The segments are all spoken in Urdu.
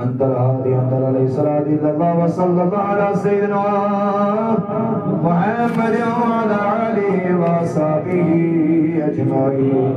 أنت الهادي أنت عليه الصلاة إلا الله وصلى الله على سيدنا محمد وعلى آله وصحبه أجمعين.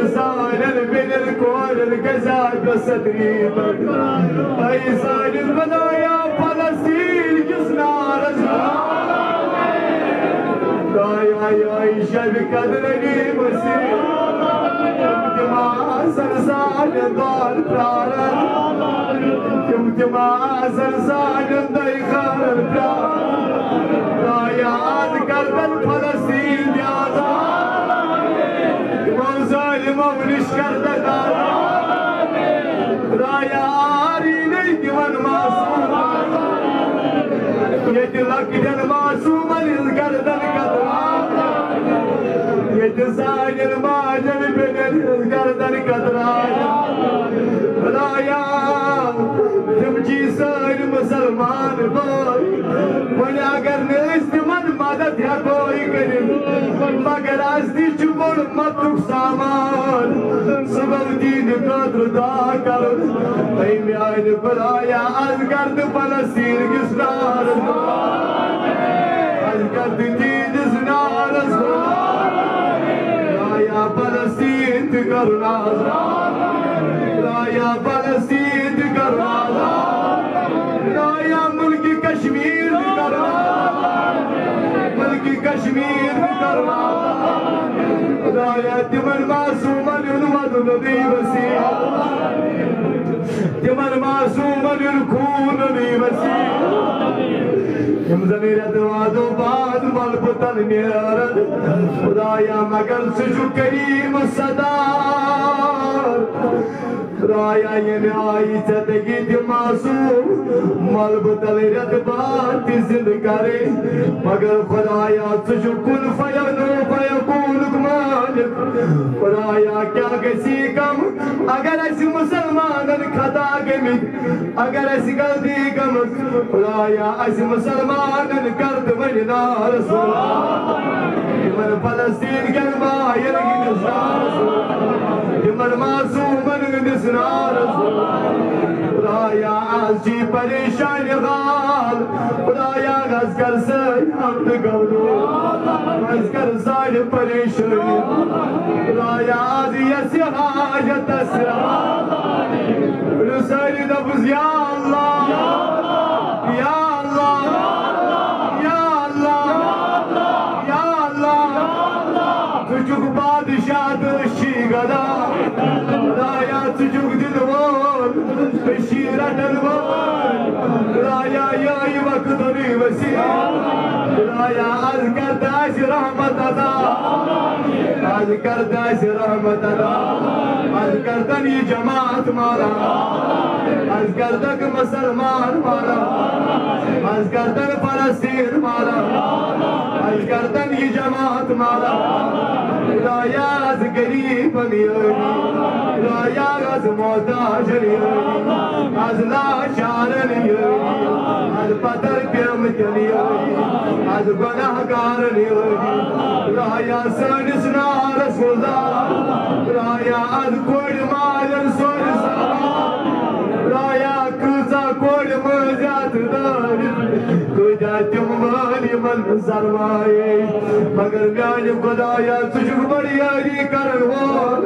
إنسان بين الكون الكذاب والستريب أي سالم بنايا فلسطين جسنا يا شب قدرني مسير ما سرسان دار برارن ما سرسان دايخار برارن يا أذكر فلسطين يا ظالم ونشكر دكار يا عاريني ديوان معصوم يدلك دل معصوم القردن قدران يتزاين الماجل بين القردن قدران يا تمجي سائر مسلمان بوي ولا اگر نست من مدد یا کوئی کریم مگر از دی چبر مطلق سامان سبب دین قدر دا کر ایمی آئین برایا از گرد فلسطین گسنار از گرد دین زنار رایا فلسطین تکرنا رایا فلسطین تکرنا رایا ملکی کشمیر تکرنا ملکی کشمیر تکرنا رایا تمن معصومن ونمد نبی وسیع تمن معصومن الكون نبی وسیع يمزني ردواد وبعد ملبطن نيرد خدايا مگر سجو كريم الصدار رايا ينعي زندگی دی معصوم ملبطن ردبات زند کرے مگر خدایا سجو کن فیکون مالک خدایا کیا کسی کم اگر ایسی مسلمانن خطا گمید اگر ایسی غلطی کم خدایا ایسی مسلمانن کرد وننا رسول من فلسطین کلمہ یرگی نسنا رسول من معصومن نسنا رسول خدایا آجی پریشان غال خدایا غز کر سای حمد قولو غز کر سای پریشان خدایا آجی یسی حاجت اسرا رسالی نفس یا اللہ یا اللہ یا اللہ یا اللہ تجھک بادشاہ دشی گدا خدایا تجھک دلوان بشیرت الوان خدایا یای وقتنی وسیع خدایا از کرداش رحمت ادا از کرداش رحمت ادا از کردنی جماعت مالا از کردک مسلمان مالا از کردن فلسطین مالا از کردن جماعت مالا خدایا از گریب نیاری خدایا از محتاج نیاری از لاچار نیاری از پتر پیمت نیاری از گناهگار نیاری خدایا سنسنا رسول الله خدایا از کوڑ مالن سور سلام خدایا کزا کوڑ مزیات داری کجا تم مالی من سرمائی مگر میانی خدایا تجھک بڑیاری کرن وال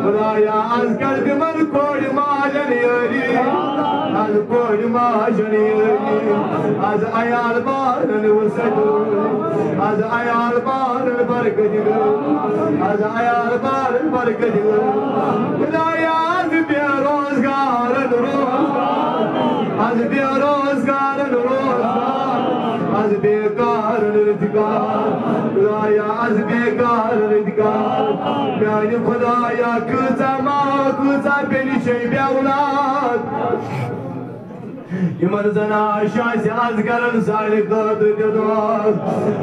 خدایا از کرد من کوڑ مالن یاری از کوڑ مالن یاری از ایال بارن وسدو از ایال بارن برکت از ایال بارن برکت خدایا از بیروزگارن روزگار از بیروزگارن روزگار از بیکار ردگار خدایا از بیکار ردگار میانی خدایا کزا ما کزا بینشی بیاولاد یمن زنا شایسی از گرن سالی قد دیدواد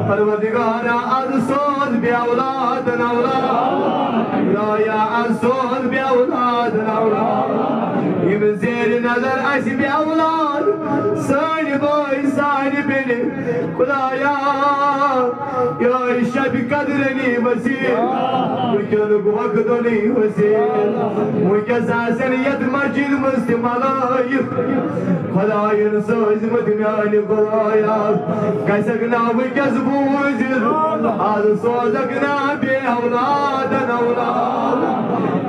پروردگارا از سود بیاولاد نولاد خدایا از سود بیاولاد نولاد یمن زیر نظر ایسی بیاولاد سانی بای سانی بینی خدایا یا شب قدرنی وسیع مکن وقتنی وسیع مکن ساسنیت مجید مسلم علایق خدایا نسوز مدمیانی خدایا کسکنا وکس بوزید از سوزکنا بی اولاد نولاد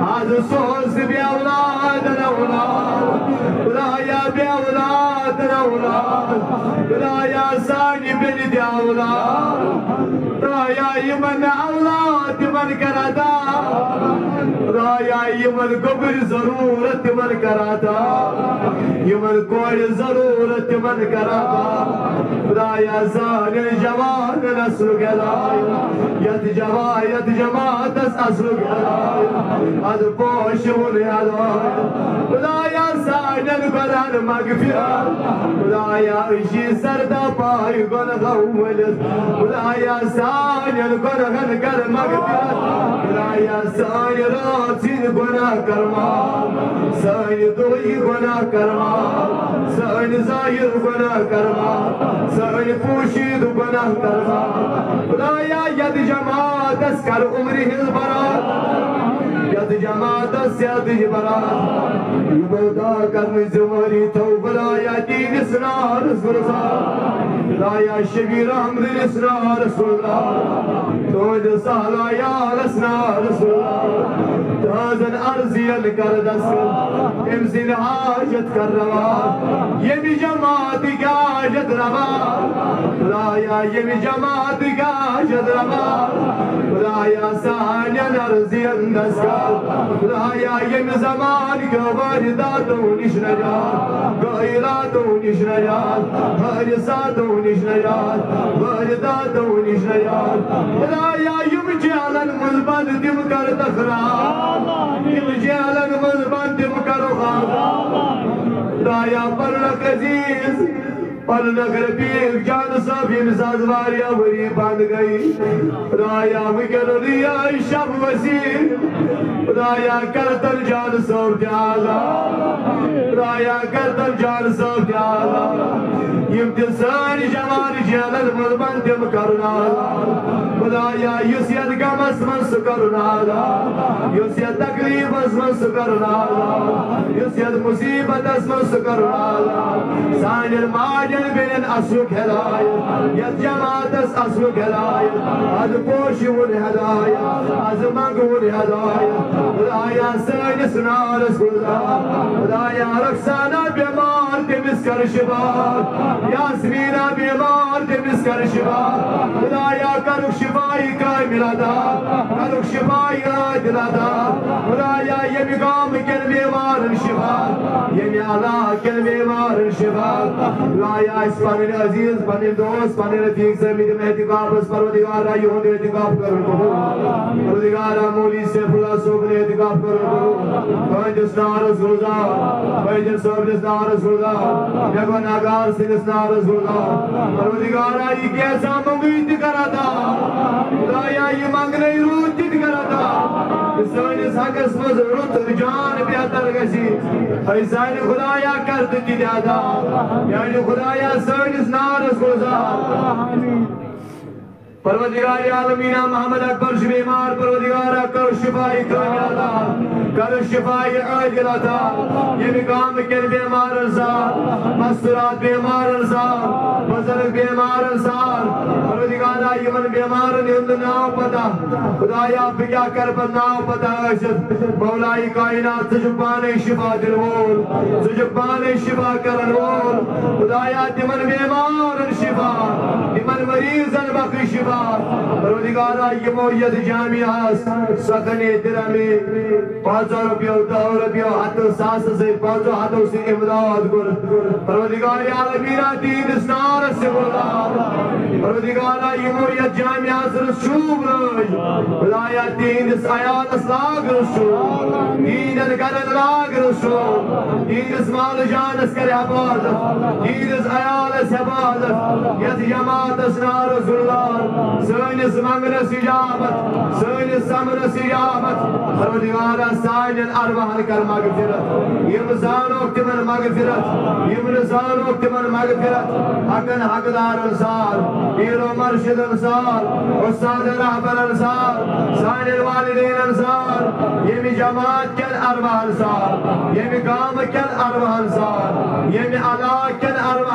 هذا صوص بأولاد الأولاد ولا بأولاد الأولاد ولا ثاني بلد أولاد رايا يمن أولاد من كرادا رايا يمن قبر ضرورة من كرادا يمن كل ضرورة من كرادا رايا زان الجوان نسل قلاي يد جماعة أسل قلاي هذا بوش ونهلاي رايا زان القرآن مغفرة رايا إشي سردا باي قل غولد رايا زان القرآن قل مغفرة رايا زان راتين قنا كرما زان دوي قنا كرما زان زاير قنا كرما زان فوشيد قنا كرما رايا يد جماعة تسكر عمره البرات يد جماعة سيد البرات يبودا كرم زمري توبلا يا دين اسنا رسول الله رايا شبير عمر اسنا رسول الله تود سهلا يا رسنا رسول الله تازن ارزي الكردس امزن حاجت كرما يمي جماعة قاجت رما رايا يمي جماعة قاجت رما رايا سهلا نرزي النسكال رايا يمي زمان كبرداتو نشنجات غيراتو نشنجات هرساتو نشنجات برداتو نشنجات رايا يمجي على المزبط دمكر تخراب يمجي على المزبط دمكر خاب رايا برلك عزيز برلك رفيق جان صافي مساز واريا وري باند گئی رايا وکر ریا شب وسیع رايا کرتل جان صوب جالا رايا کرتل جان صوب جالا يمتسان جمال جلال مضمن دم کرنالا خدایا یوسیت غم اسمن سکرنالا یوسیت تکلیف اسمن سکرنالا یوسیت مصیبت اسمن سکرنالا سان الماجن بین اسلک هدایت یت جماعت اسلک هدایت از پوشون هدایت از منگون هدایت خدایا سین سنا رسول الله خدایا رخصانا بیمار تمس کر شفا یاسمینا بیمار تمس کر شفا خدایا کرو شفای کامل دا کرو شفای عادل دا خدایا یمی قام کل بیمار شفا یمی علا کل بیمار شفا خدایا اس پانی عزیز پانی دوست پانی رفیق سے میرے احتکاب اس پروردگارہ یوں دے احتکاب کرو پروردگارہ مولی سیف اللہ صوب نے احتکاب کرو فیجس نارس روزا فیجس صوبنس نارس روزا یکو ناگار سنس نارس روزا پروردگارہ یہ کیسا ممید کرا تھا خدایا یہ مانگنے روت کرا تھا سونس حقس مز رت جان بہتر گسی ایسان خدایا کرد کی دادا یعنی خدایا سونس نارس روزا پروردگار عالمین محمد اکبر بیمار پروردگار کر شفای کاملہ کر شفای عاجلہ یہ کام کر بیمار انسان مستورات بیمار انسان بزرگ بیمار انسان پروردگار یمن بیمار ہند ناو پتہ خدایا کیا کر ناو پتہ مولائی کائنات تجھبان شفا دل وول تجھبان شفا کرن وول خدایا تمن بیمار شفا تمن مریض بخش شفا پروردگارہ یہ موید جامعہ سخنی درمی 500 روپیہ 10 روپیہ حتی ساس سے 500 حتی سے امداد گر پروردگار عالمینہ دین اسنار سے بولا پروردگارہ یہ موید جامعہ رسوب رج خدایا دین اس آیات اسلاغ رسوب دین انگرن لاغ رسوب دین اس مال جان اس کر حفاظت دین اس آیال اس حفاظت یت جماعت اسنار رسول اللہ سونس منگنس اجابت سونس سمنس اجابت پروردگارہ سانین ارواحن کر مغفرت یم زانوک تمن مغفرت یم نزانوک تمن مغفرت حقن حقدار انصار پیرو مرشد انصار استاد رہبر انصار سانین والدین انصار یمی جماعت کن ارواح یمی گام کن ارواح یمی علا کن ارواح